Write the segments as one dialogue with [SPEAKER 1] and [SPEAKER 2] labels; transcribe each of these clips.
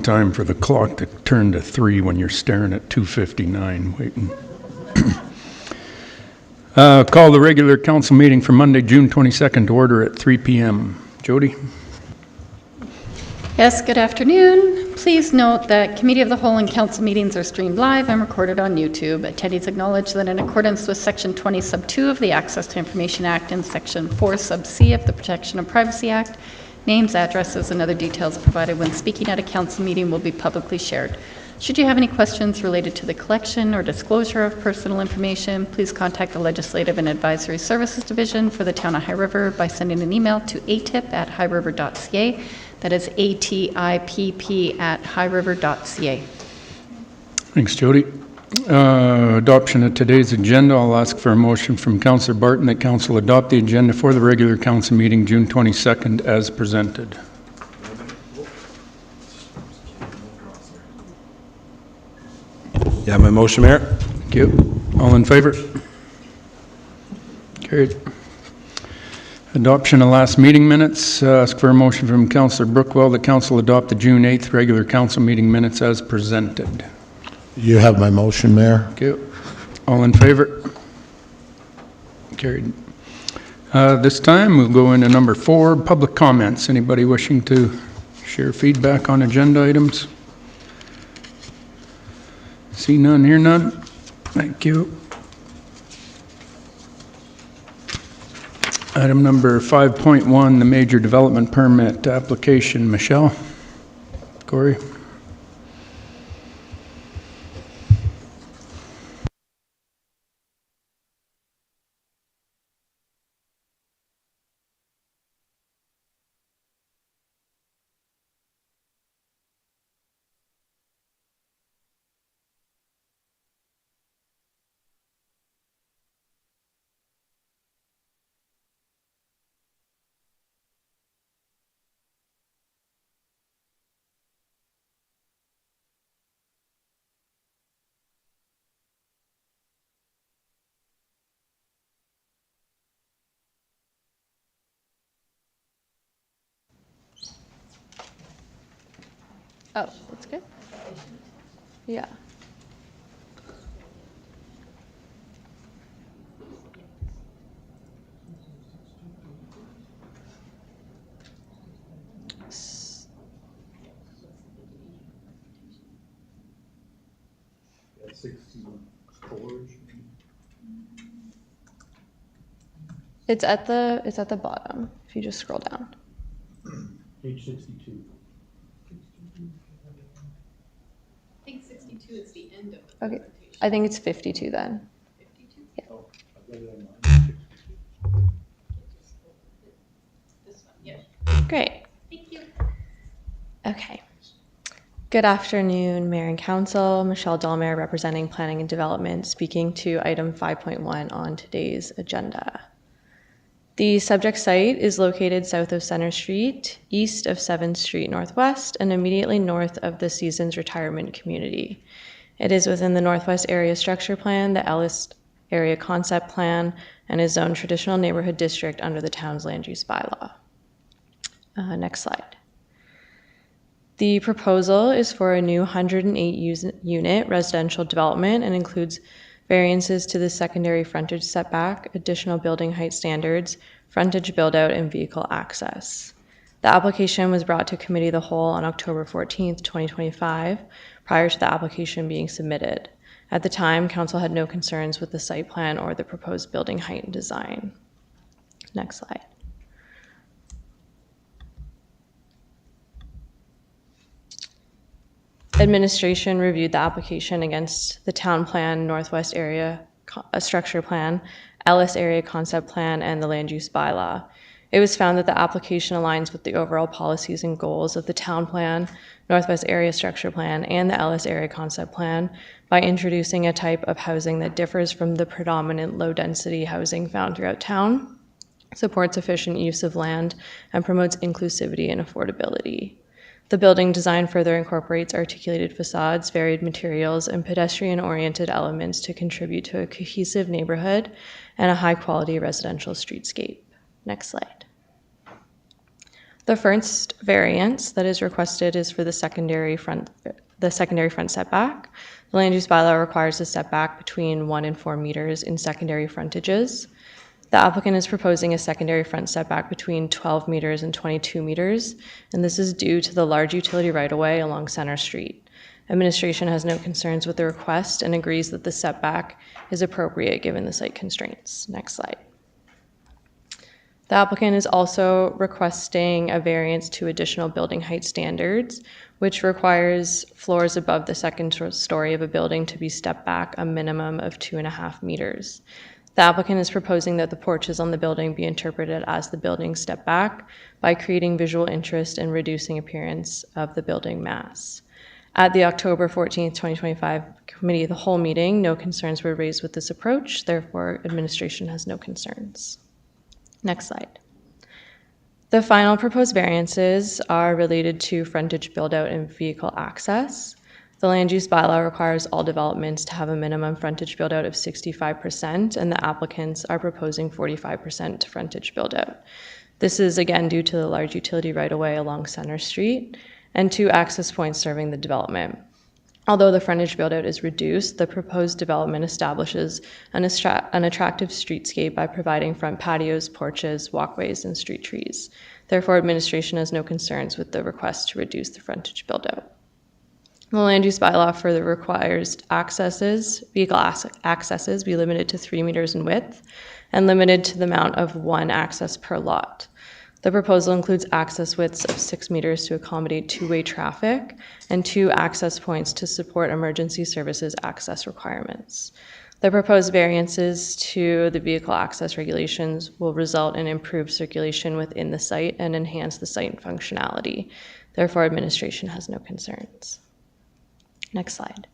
[SPEAKER 1] Time for the clock to turn to 3 when you're staring at 2:59 waiting. Call the regular council meeting for Monday, June 22nd to order at 3 p.m. Jody?
[SPEAKER 2] Yes, good afternoon. Please note that Committee of the Whole and council meetings are streamed live and recorded on YouTube. Attendees acknowledge that in accordance with Section 20 Sub 2 of the Access to Information Act and Section 4 Sub C of the Protection of Privacy Act, names, addresses, and other details provided when speaking at a council meeting will be publicly shared. Should you have any questions related to the collection or disclosure of personal information, please contact the Legislative and Advisory Services Division for the Town of High River by sending an email to atip@highriver.ca. That is ATIPP@highriver.ca.
[SPEAKER 1] Thanks, Jody. Adoption of today's agenda. I'll ask for a motion from Councillor Barton that Council adopt the agenda for the regular council meeting June 22nd as presented.
[SPEAKER 3] Yeah, my motion, Mayor.
[SPEAKER 1] Thank you. All in favor? Carried. Adoption of last meeting minutes. Ask for a motion from Councillor Brookwell that Council adopt the June 8th regular council meeting minutes as presented.
[SPEAKER 4] You have my motion, Mayor.
[SPEAKER 1] Thank you. All in favor? Carried. This time we'll go into number 4, public comments. Anybody wishing to share feedback on agenda items? See none, hear none. Thank you. Item number 5.1, the major development permit application. Michelle? Corey?
[SPEAKER 5] Oh, that's good. Yeah. It's at the bottom. If you just scroll down.
[SPEAKER 4] Page 62.
[SPEAKER 2] I think 62 is the end of the
[SPEAKER 5] Okay. I think it's 52 then.
[SPEAKER 2] 52?
[SPEAKER 5] Yeah.
[SPEAKER 4] Oh, I've got it on mine. 62.
[SPEAKER 2] This one, yeah.
[SPEAKER 5] Great.
[SPEAKER 2] Thank you.
[SPEAKER 5] Okay. Good afternoon, Mayor and Council. Michelle Dahlmeier representing Planning and Development, speaking to item 5.1 on today's agenda. The subject site is located south of Center Street, east of 7th Street Northwest, and immediately north of the Seasons Retirement Community. It is within the Northwest Area Structure Plan, the Ellis Area Concept Plan, and is zoned Traditional Neighborhood District under the town's land use bylaw. Next slide. The proposal is for a new 108-unit residential development and includes variances to the secondary frontage setback, additional building height standards, frontage build-out, and vehicle access. The application was brought to Committee of the Whole on October 14th, 2025, prior to the application being submitted. At the time, Council had no concerns with the site plan or the proposed building height and design. Next slide. Administration reviewed the application against the Town Plan, Northwest Area Structure Plan, Ellis Area Concept Plan, and the Land Use Bylaw. It was found that the application aligns with the overall policies and goals of the Town Plan, Northwest Area Structure Plan, and the Ellis Area Concept Plan by introducing a type of housing that differs from the predominant low-density housing found throughout town, supports efficient use of land, and promotes inclusivity and affordability. The building design further incorporates articulated facades, varied materials, and pedestrian-oriented elements to contribute to a cohesive neighborhood and a high-quality residential streetscape. Next slide. The first variance that is requested is for the secondary front setback. The land use bylaw requires a setback between 1 and 4 meters in secondary frontages. The applicant is proposing a secondary front setback between 12 meters and 22 meters, and this is due to the large utility right-of-way along Center Street. Administration has no concerns with the request and agrees that the setback is appropriate given the site constraints. Next slide. The applicant is also requesting a variance to additional building height standards, which requires floors above the second story of a building to be stepped back a minimum of 2.5 meters. The applicant is proposing that the porches on the building be interpreted as the building step back by creating visual interest and reducing appearance of the building mass. At the October 14th, 2025 Committee of the Whole meeting, no concerns were raised with this approach, therefore administration has no concerns. Next slide. The final proposed variances are related to frontage build-out and vehicle access. The land use bylaw requires all developments to have a minimum frontage build-out of 65%, and the applicants are proposing 45% frontage build-out. This is again due to the large utility right-of-way along Center Street and 2 access points serving the development. Although the frontage build-out is reduced, the proposed development establishes an attractive streetscape by providing front patios, porches, walkways, and street trees. Therefore, administration has no concerns with the request to reduce the frontage build-out. The land use bylaw further requires vehicle accesses be limited to 3 meters in width and limited to the amount of 1 access per lot. The proposal includes access widths of 6 meters to accommodate two-way traffic and 2 access points to support emergency services access requirements. The proposed variances to the vehicle access regulations will result in improved circulation within the site and enhance the site functionality. Therefore, administration has no concerns. Next slide.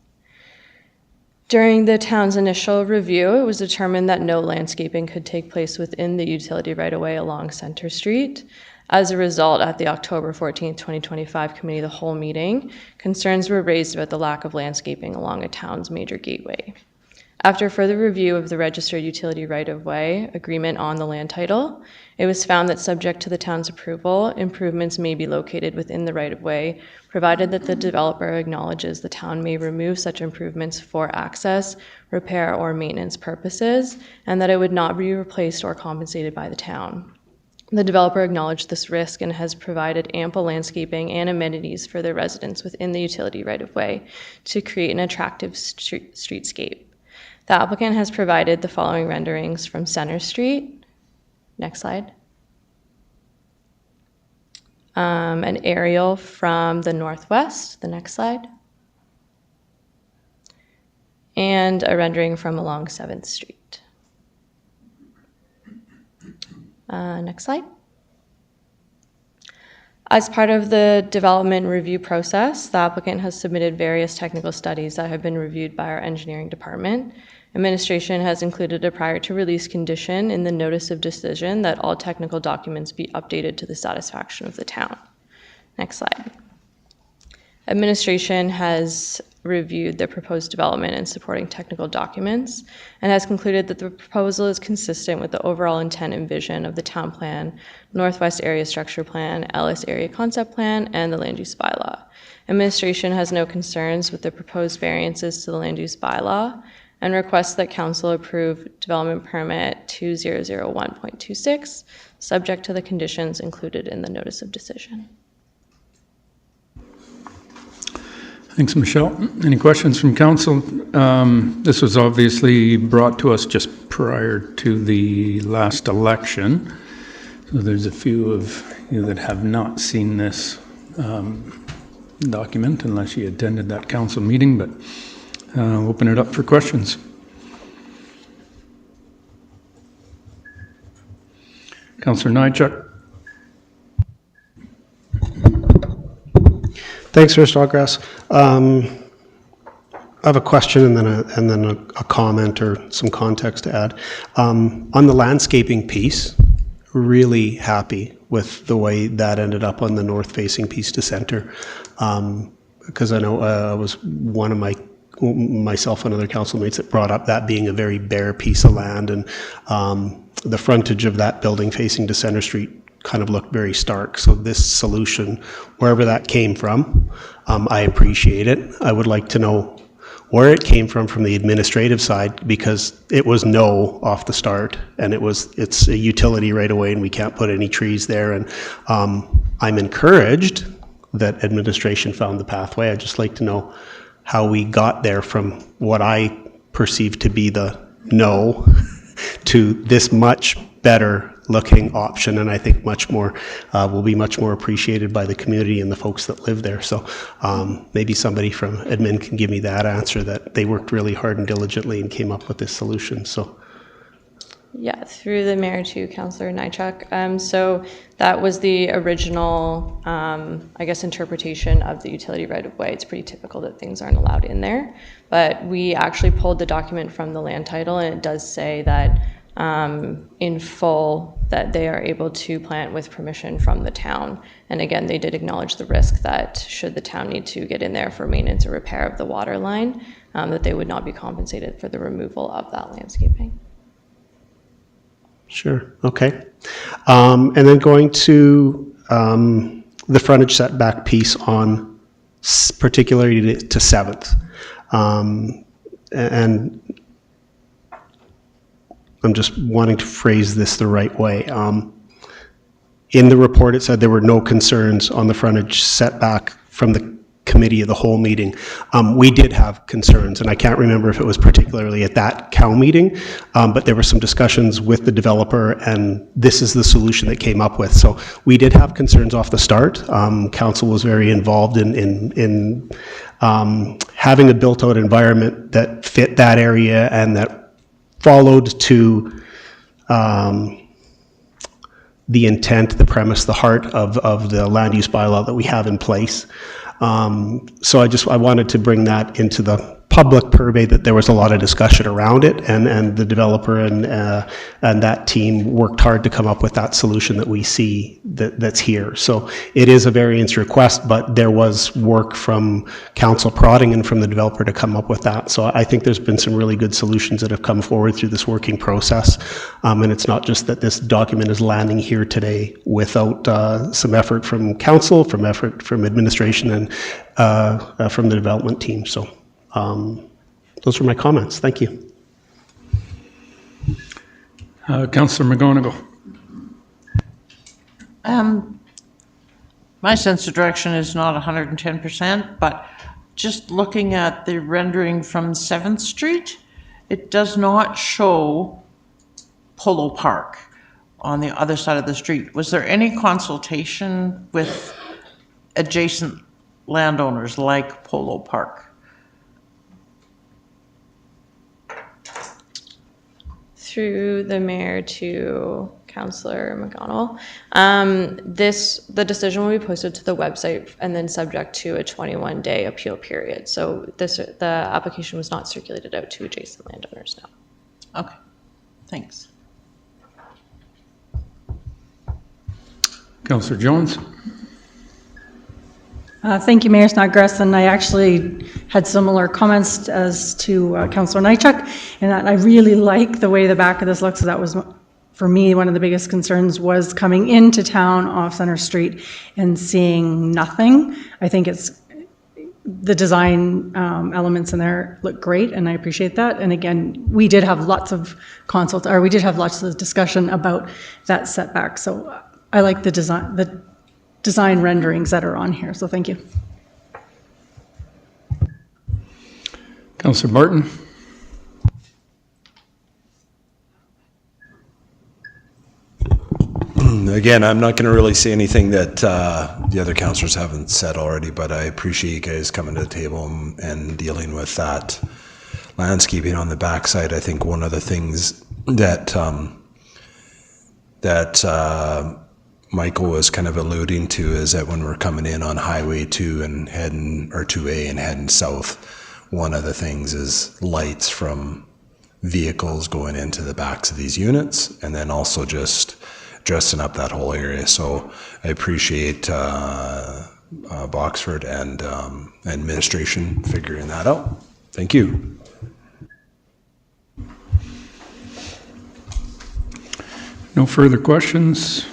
[SPEAKER 5] During the town's initial review, it was determined that no landscaping could take place within the utility right-of-way along Center Street. As a result, at the October 14, 2025 Committee of the Whole meeting, concerns were raised about the lack of landscaping along a town's major gateway. After further review of the registered utility right-of-way agreement on the land title, it was found that subject to the town's approval, improvements may be located within the right-of-way, provided that the developer acknowledges the town may remove such improvements for access, repair, or maintenance purposes, and that it would not be replaced or compensated by the town. The developer acknowledged this risk and has provided ample landscaping and amenities for their residents within the utility right-of-way to create an attractive streetscape. The applicant has provided the following renderings from Center Street. Next slide. An aerial from the northwest. The next slide. And a rendering from along 7th Street. Next slide. As part of the development review process, the applicant has submitted various technical studies that have been reviewed by our engineering department. Administration has included a prior to release condition in the notice of decision that all technical documents be updated to the satisfaction of the town. Next slide. Administration has reviewed the proposed development and supporting technical documents and has concluded that the proposal is consistent with the overall intent and vision of the town plan, Northwest Area Structure Plan, Ellis Area Concept Plan, and the Land Use Bylaw. Administration has no concerns with the proposed variances to the Land Use Bylaw and requests that Council approve Development Permit 2001.26, subject to the conditions included in the Notice of Decision.
[SPEAKER 1] Thanks, Michelle. Any questions from council? This was obviously brought to us just prior to the last election. So there's a few of you that have not seen this document unless you attended that council meeting, but I'll open it up for questions. Councillor Nychuk.
[SPEAKER 3] Thanks, Mr. Snodgrass. I have a question and then a comment or some context to add. On the landscaping piece, really happy with the way that ended up on the north-facing piece to center, because I know it was one of myself and other council mates that brought up that being a very bare piece of land, and the frontage of that building facing to Center Street kind of looked very stark. So this solution, wherever that came from, I appreciate it. I would like to know where it came from the administrative side, because it was no off the start, and it's a utility right away, and we can't put any trees there. And I'm encouraged that administration found the pathway. I'd just like to know how we got there from what I perceive to be the no to this much better looking option, and I think much more will be much more appreciated by the community and the folks that live there. So maybe somebody from admin can give me that answer, that they worked really hard and diligently and came up with this solution. So
[SPEAKER 5] Yeah, through the mayor to Councillor Nychuk. So that was the original, I guess, interpretation of the utility right-of-way. It's pretty typical that things aren't allowed in there. But we actually pulled the document from the land title, and it does say that in full that they are able to plant with permission from the town. And again, they did acknowledge the risk that should the town need to get in there for maintenance or repair of the water line, that they would not be compensated for the removal of that landscaping.
[SPEAKER 3] sure, okay. And then going to the frontage setback piece on particularly to 7th. And I'm just wanting to phrase this the right way. In the report, it said there were no concerns on the frontage setback from the committee of the whole meeting. We did have concerns, and I can't remember if it was particularly at that COW meeting, but there were some discussions with the developer, and this is the solution that came up with. So we did have concerns off the start. Council was very involved in having a built-out environment that fit that area and that followed to the intent, the premise, the heart of the land use bylaw that we have in place. So I wanted to bring that into the public purvey, that there was a lot of discussion around it, and the developer and that team worked hard to come up with that solution that we see that's here. So it is a variance request, but there was work from council prodding and from the developer to come up with that. So I think there's been some really good solutions that have come forward through this working process. And it's not just that this document is landing here today without some effort from council, from effort from administration, and from the development team. So those were my comments. Thank you.
[SPEAKER 1] Councillor McGonigal.
[SPEAKER 6] My sense of direction is not 110%, but just looking at the rendering from 7th Street, it does not show Polo Park on the other side of the street. Was there any consultation with adjacent landowners like Polo Park?
[SPEAKER 5] Through the mayor to Councillor McConnell. The decision will be posted to the website and then subject to a 21-day appeal period. So the application was not circulated out to adjacent landowners now.
[SPEAKER 6] Okay, thanks.
[SPEAKER 1] Councillor Jones.
[SPEAKER 7] Thank you, Mayor Snodgrass, and I actually had similar comments as to Councillor Nychuk, and that I really like the way the back of this looks. So that was, for me, one of the biggest concerns was coming into town off Center Street and seeing nothing. I think it's the design elements in there look great, and I appreciate that. And again, we did have lots of discussion about that setback. So I like the design renderings that are on here, so thank you.
[SPEAKER 1] Councillor Martin.
[SPEAKER 8] Again, I'm not going to really say anything that the other councillors haven't said already, but I appreciate you guys coming to the table and dealing with that landscaping on the backside. I think one of the things that Michael was kind of alluding to is that when we're coming in on Highway 2 and heading, or 2A and heading south, one of the things is lights from vehicles going into the backs of these units, and then also just dressing up that whole area. So I appreciate Boxford and administration figuring that out. Thank you.
[SPEAKER 1] No further questions.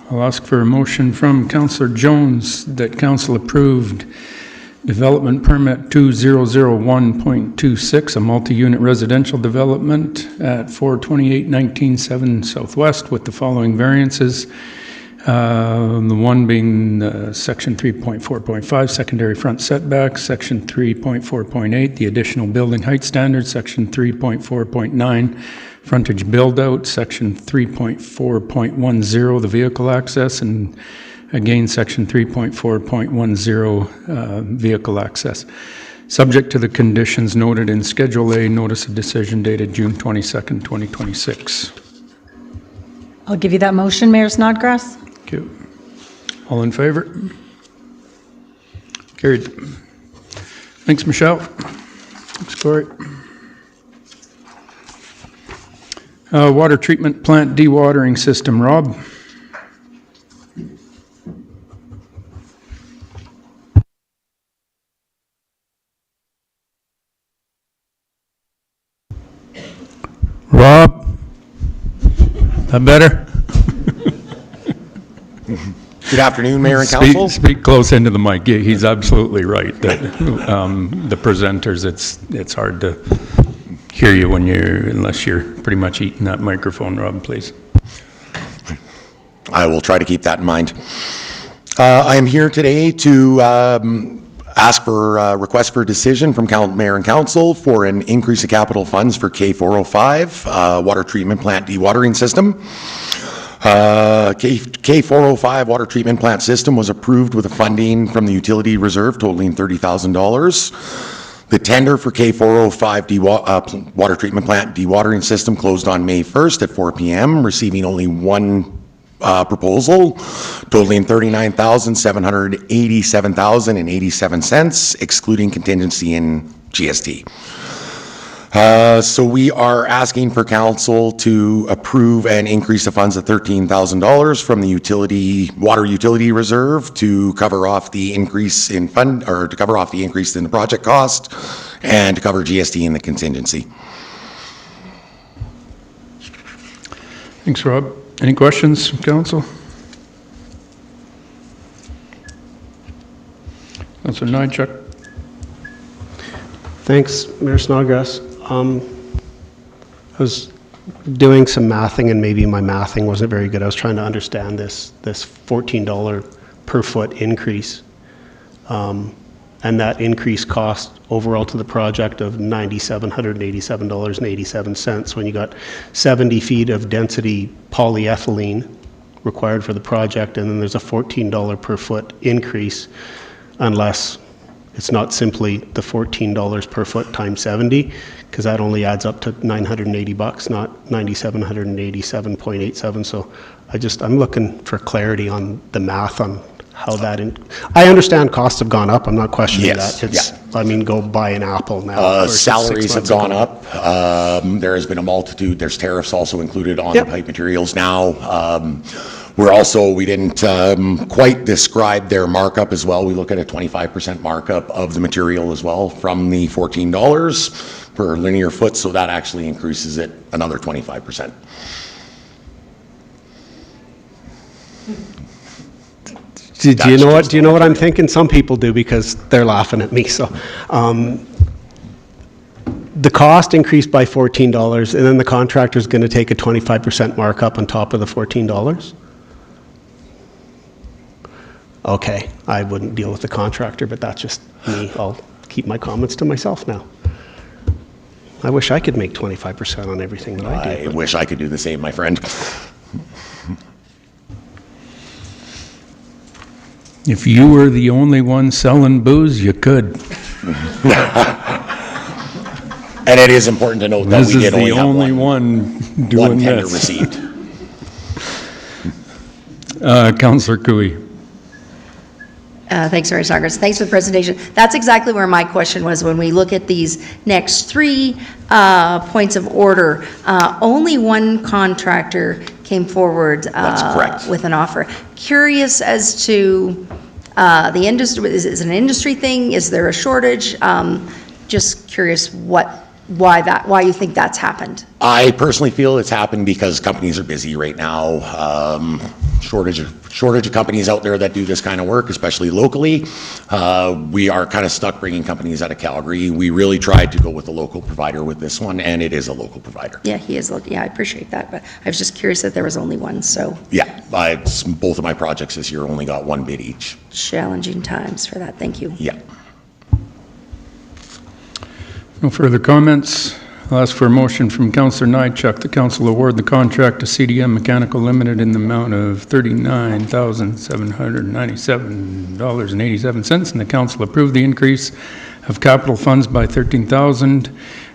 [SPEAKER 1] I'll ask for a motion from Councillor Jones that council approved development permit 2001.26, a multi-unit residential development at 428-19-7 Southwest with the following variances. The one being section 3.4.5, secondary front setback, section 3.4.8, the additional building height standards, section 3.4.9, frontage build-out, section 3.4.10, the vehicle access, and again, section 3.4.10, vehicle access. Subject to the conditions noted in Schedule A, notice of decision dated June 22nd, 2026.
[SPEAKER 7] I'll give you that motion, Mayor Snodgrass.
[SPEAKER 1] Thank you. All in favor? Carried. Thanks, Michelle. Thanks, Corey. Water treatment plant dewatering system, Rob. Rob? That better?
[SPEAKER 9] Good afternoon, Mayor and Council.
[SPEAKER 1] Speak close into the mic. Yeah, he's absolutely right that the presenters, it's hard to hear you unless you're pretty much eating that microphone, Rob, please.
[SPEAKER 9] I will try to keep that in mind. I am here today to ask for a request for a decision from Mayor and Council for an increase of capital funds for K405 water treatment plant dewatering system. K405 water treatment plant system was approved with a funding from the utility reserve totaling $30,000. The tender for K405 water treatment plant dewatering system closed on May 1st at 4 p.m., receiving only one proposal totaling $39,787.87, excluding contingency and GST. So we are asking for council to approve an increase of funds of $13,000 from the water utility reserve to cover off the increase in to cover off the increase in the project cost and to cover GST and the contingency.
[SPEAKER 1] Thanks, Rob. Any questions from council? Councillor Nychuk.
[SPEAKER 3] Thanks, Mayor Snodgrass. I was doing some mathing, and maybe my mathing wasn't very good. I was trying to understand this $14 per foot increase, and that increase cost overall to the project of $9,787.87 when you got 70 feet of density polyethylene required for the project, and then there's a $14 per foot increase unless it's not simply the $14 per foot times 70, because that only adds up to $980, not $9,787.87. So I'm looking for clarity on the math on how that. I understand costs have gone up. I'm not questioning that. I mean, go buy an apple now.
[SPEAKER 9] Salaries have gone up. There has been a multitude. There's tariffs also included on the pipe materials now. We didn't quite describe their markup as well. We look at a 25% markup of the material as well from the $14 per linear foot, so that actually increases it another 25%.
[SPEAKER 3] Do you know what I'm thinking? Some people do because they're laughing at me. So the cost increased by $14, and then the contractor's going to take a 25% markup on top of the $14? Okay, I wouldn't deal with the contractor, but that's just me. I'll keep my comments to myself now. I wish I could make 25% on everything that I do.
[SPEAKER 9] I wish I could do the same, my friend.
[SPEAKER 1] If you were the only one selling booze, you could.
[SPEAKER 9] And it is important to note that we did only have
[SPEAKER 1] only one doing
[SPEAKER 9] one tender
[SPEAKER 1] this.
[SPEAKER 9] received.
[SPEAKER 1] Councillor Cooey.
[SPEAKER 10] Thanks, Mayor Snodgrass. Thanks for the presentation. That's exactly where my question was. When we look at these next three points of order, only one contractor came forward
[SPEAKER 9] That's correct.
[SPEAKER 10] with an offer. Curious as to the industry. Is it an industry thing? Is there a shortage? Just curious why you think that's happened.
[SPEAKER 9] I personally feel it's happened because companies are busy right now. shortage of companies out there that do this kind of work, especially locally. We are kind of stuck bringing companies out of Calgary. We really tried to go with a local provider with this one, and it is a local provider.
[SPEAKER 10] Yeah, he is, yeah, I appreciate that, but I was just curious that there was only one, so
[SPEAKER 9] Yeah, both of my projects this year only got one bid each.
[SPEAKER 10] challenging times for that, thank you.
[SPEAKER 9] Yeah.
[SPEAKER 1] No further comments. I'll ask for a motion from Councillor Nychuk. The council award the contract to CDM Mechanical Limited in the amount of $39,797.87, and the council approve the increase of capital funds by $13,000,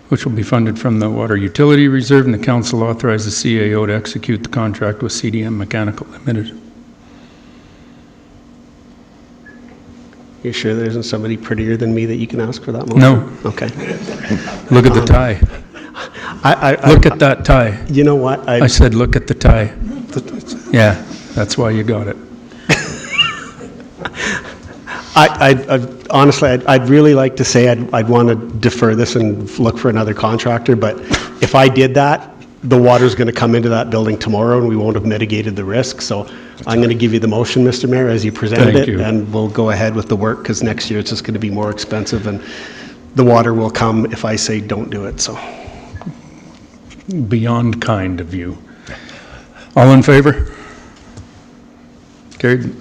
[SPEAKER 1] which will be funded from the Water Utility Reserve, and the council authorize the CAO to execute the contract with CDM Mechanical Limited.
[SPEAKER 3] You sure there isn't somebody prettier than me that you can ask for that motion?
[SPEAKER 1] No.
[SPEAKER 3] Okay.
[SPEAKER 1] Look at the tie. Look at that tie.
[SPEAKER 3] You know what?
[SPEAKER 1] I said, look at the tie. Yeah, that's why you got it.
[SPEAKER 3] Honestly, I'd really like to say I'd want to defer this and look for another contractor, but if I did that, the water's going to come into that building tomorrow and we won't have mitigated the risk. So I'm going to give you the motion, Mr. Mayor, as you presented
[SPEAKER 1] Thank
[SPEAKER 3] it,
[SPEAKER 1] you.
[SPEAKER 3] and we'll go ahead with the work because next year it's just going to be more expensive and the water will come if I say don't do it. So
[SPEAKER 1] Beyond kind of you. All in favor? Carried.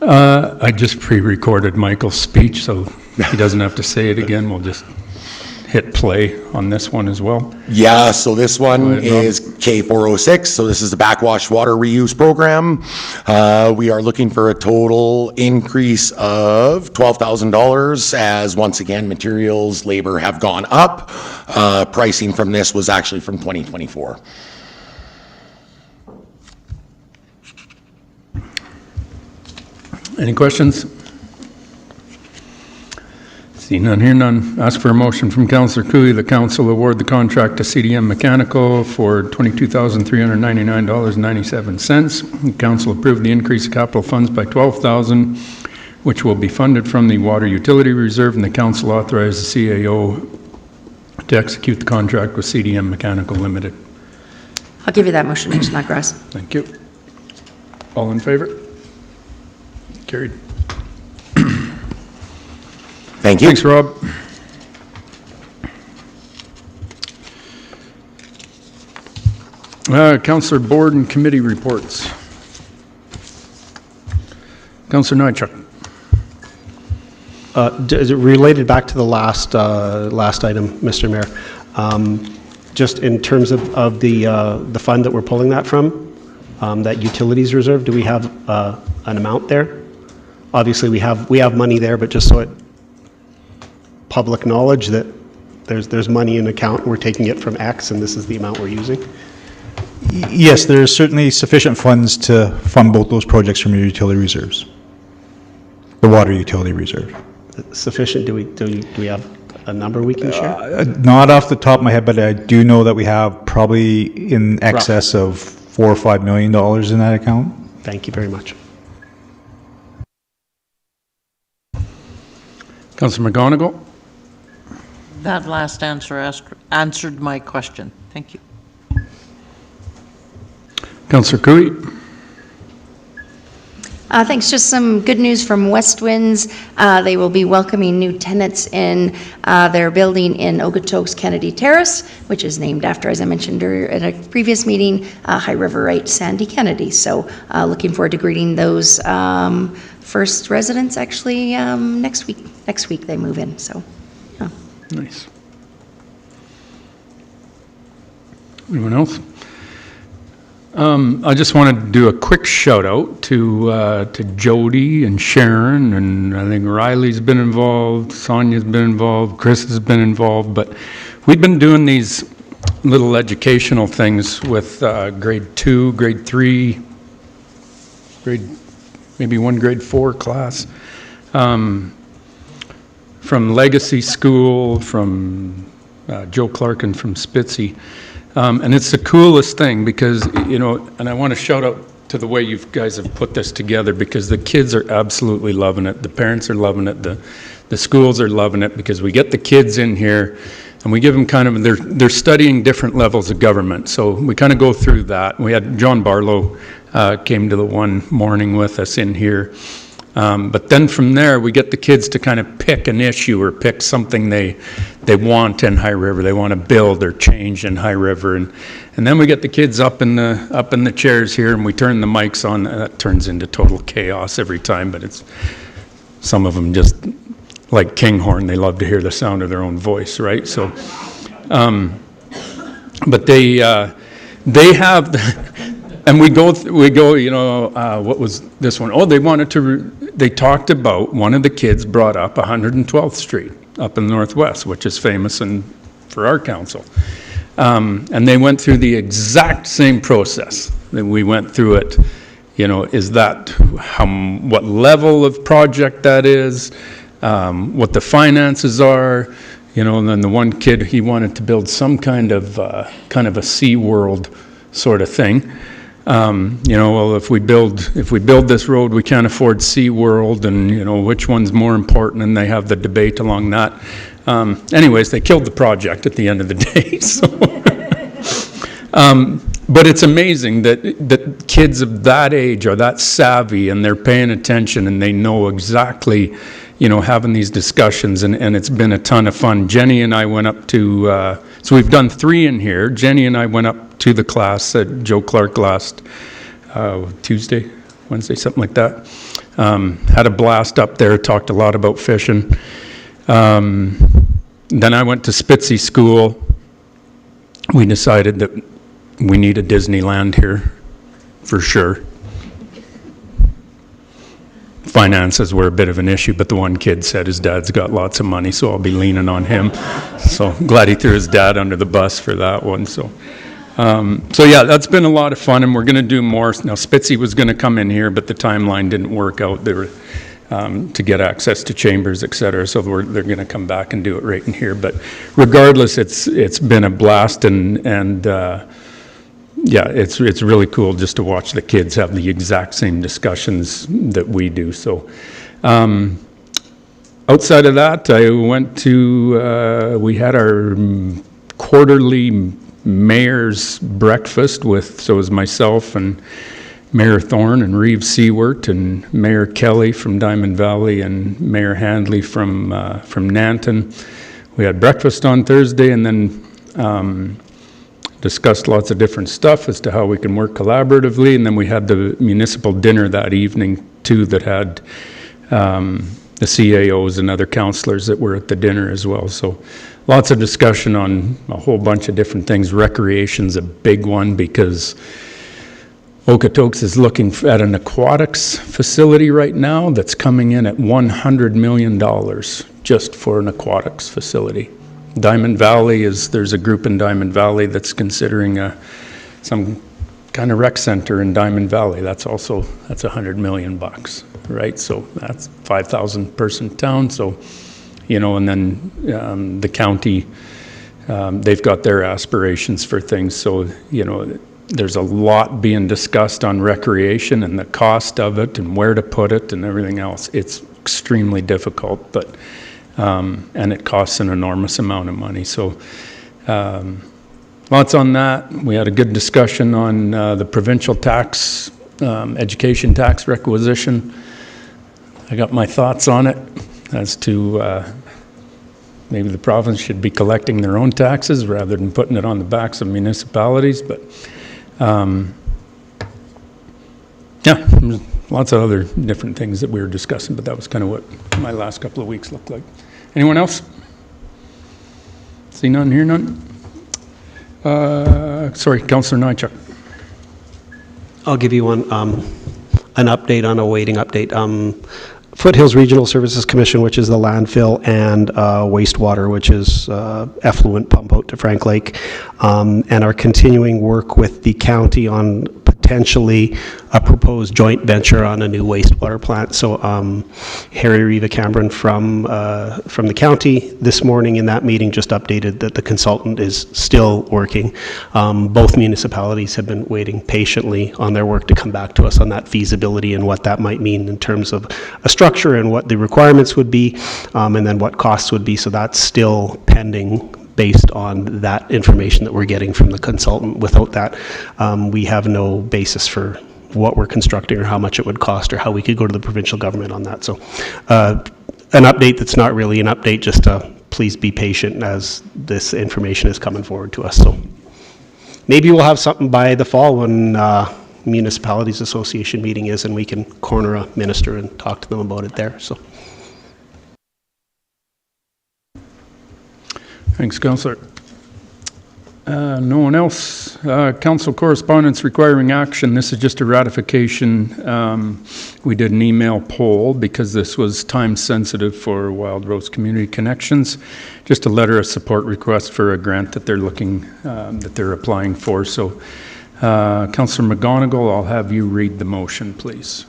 [SPEAKER 1] I just pre-recorded Michael's speech, so he doesn't have to say it again. We'll just hit play on this one as well.
[SPEAKER 9] Yeah, so this one
[SPEAKER 1] Go ahead, Rob.
[SPEAKER 9] is K406. So this is the backwash water reuse program. We are looking for a total increase of $12,000 as once again, materials, labor have gone up. Pricing from this was actually from 2024.
[SPEAKER 1] Any questions? See none, hear none. Ask for a motion from Councillor Cooley. The council award the contract to CDM Mechanical for $22,399.97. The council approved the increase of capital funds by $12,000, which will be funded from the Water Utility Reserve, and the council authorized the CAO to execute the contract with CDM Mechanical Limited.
[SPEAKER 10] I'll give you that motion, Mr. Snodgrass.
[SPEAKER 1] Thank you. All in favor? Carried.
[SPEAKER 9] Thank you.
[SPEAKER 1] Thanks, Rob. Councillor Board and Committee reports. Councillor Nychuk.
[SPEAKER 3] Is it related back to the last item, Mr. Mayor? Just in terms of the fund that we're pulling that from, that utilities reserve, do we have an amount there? Obviously, we have money there, but just so it public knowledge that there's money in account and we're taking it from X and this is the amount we're using?
[SPEAKER 11] Yes, there is certainly sufficient funds to fund both those projects from your utility reserves. The water utility reserve.
[SPEAKER 3] Sufficient? Do we have a number we can share?
[SPEAKER 11] Not off the top of my head, but I do know that we have probably in excess of $4 or $5 million in that account.
[SPEAKER 3] Thank you very much.
[SPEAKER 1] Councillor McGonigal.
[SPEAKER 6] That last answer answered my question. Thank you.
[SPEAKER 1] Councillor Cooey.
[SPEAKER 10] Thanks. Just some good news from West Winds. They will be welcoming new tenants in their building in Okotoks Kennedy Terrace, which is named after, as I mentioned earlier at a previous meeting, High Riverite Sandy Kennedy. So looking forward to greeting those first residents actually next week. Next week they move in. So, yeah.
[SPEAKER 1] Nice. Anyone else? I just wanted to do a quick shout out to Jody and Sharon, and I think Riley's been involved, Sonia's been involved, Chris has been involved, but we've been doing these little educational things with grade 2, grade 3, maybe one grade 4 class, from Legacy School, from Joe Clark and from Spitzy. And it's the coolest thing because, you know, and I want to shout out to the way you guys have put this together because the kids are absolutely loving it. The parents are loving it. The schools are loving it because we get the kids in here And we give them kind of, they're studying different levels of government. So we kind of go through that. We had John Barlow came to the one morning with us in here. But then from there, we get the kids to kind of pick an issue or pick something they want in High River. They want to build or change in High River. And then we get the kids up in the chairs here, and we turn the mics on. That turns into total chaos every time, but it's some of them just like Kinghorn. They love to hear the sound of their own voice, right? So, but they have, and we go, you know, what was this one? Oh, they talked about, one of the kids brought up 112th Street up in the Northwest, which is famous for our council. And they went through the exact same process that we went through it. You know, is that what level of project that is, what the finances are, you know, and then the one kid, he wanted to build some kind of a Sea World sort of thing. You know, well, if we build this road, we can't afford Sea World, and you know, which one's more important, and they have the debate along that. Anyways, they killed the project at the end of the day. So, but it's amazing that kids of that age are that savvy, and they're paying attention, and they know exactly, you know, having these discussions, and it's been a ton of fun. Jenny and I went up to, so we've done 3 in here. Jenny and I went up to the class at Joe Clark last Tuesday, Wednesday, something like that. Had a blast up there, talked a lot about fishing. Then I went to Spitzy School. We decided that we need a Disneyland here, for sure. Finances were a bit of an issue, but the one kid said his dad's got lots of money, so I'll be leaning on him. So glad he threw his dad under the bus for that one. So yeah, that's been a lot of fun, and we're going to do more. Now, Spitzy was going to come in here, but the timeline didn't work out. They were to get access to chambers, et cetera, so they're going to come back and do it right in here. But regardless, it's been a blast, and yeah, it's really cool just to watch the kids have the exact same discussions that we do. So outside of that, I went to, we had our quarterly mayor's breakfast so it was myself and Mayor Thorne and Reeve Seward and Mayor Kelly from Diamond Valley and Mayor Handley from Nanton. We had breakfast on Thursday, and then discussed lots of different stuff as to how we can work collaboratively, and then we had the municipal dinner that evening too that had the CAOs and other councillors that were at the dinner as well. So lots of discussion on a whole bunch of different things. Recreation's a big one because Okotoks is looking at an aquatics facility right now that's coming in at $100 million just for an aquatics facility. Diamond Valley there's a group in Diamond Valley that's considering some kind of rec center in Diamond Valley. That's $100 million bucks, right? So that's 5,000 person town. So, you know, and then the county, they've got their aspirations for things. So, you know, there's a lot being discussed on recreation and the cost of it and where to put it and everything else. It's extremely difficult, but and it costs an enormous amount of money. So lots on that. We had a good discussion on the provincial tax, education tax requisition. I got my thoughts on it as to maybe the province should be collecting their own taxes rather than putting it on the backs of municipalities. But yeah, lots of other different things that we were discussing, but that was kind of what my last couple of weeks looked like. Anyone else? See none, hear none? Sorry, Councillor Nychuk.
[SPEAKER 3] I'll give you an update on a waiting update. Foothills Regional Services Commission, which is the landfill, and wastewater, which is effluent pump out to Frank Lake, and are continuing work with the county on potentially a proposed joint venture on a new wastewater plant. So Harry Riva Cameron from the county this morning in that meeting just updated that the consultant is still working. Both municipalities have been waiting patiently on their work to come back to us on that feasibility and what that might mean in terms of a structure and what the requirements would be, and then what costs would be. So that's still pending based on that information that we're getting from the consultant. Without that, we have no basis for what we're constructing or how much it would cost or how we could go to the provincial government on that. So an update that's not really an update, just please be patient as this information is coming forward to us. So maybe we'll have something by the fall when Municipalities Association meeting is, and we can corner a minister and talk to them about it there. So.
[SPEAKER 1] Thanks, Councillor. No one else. Council correspondence requiring action. This is just a ratification. We did an email poll because this was time sensitive for Wild Rose Community Connections. Just a letter of support request for a grant that they're looking, that they're applying for. So, Councillor McGonigal, I'll have you read the motion, please.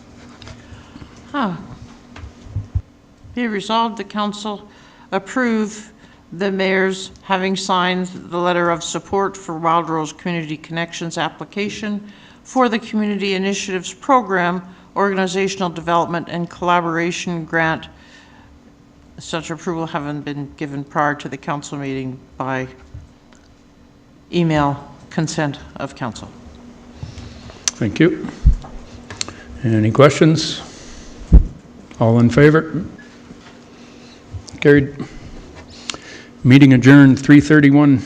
[SPEAKER 6] Be resolved, the council approve the mayor's having signed the letter of support for Wild Rose Community Connections application for the Community Initiatives Program, Organizational Development and Collaboration Grant. Such approval having been given prior to the council meeting by email consent of council.
[SPEAKER 1] Thank you. Any questions? All in favor? Carried. Meeting adjourned 3:31.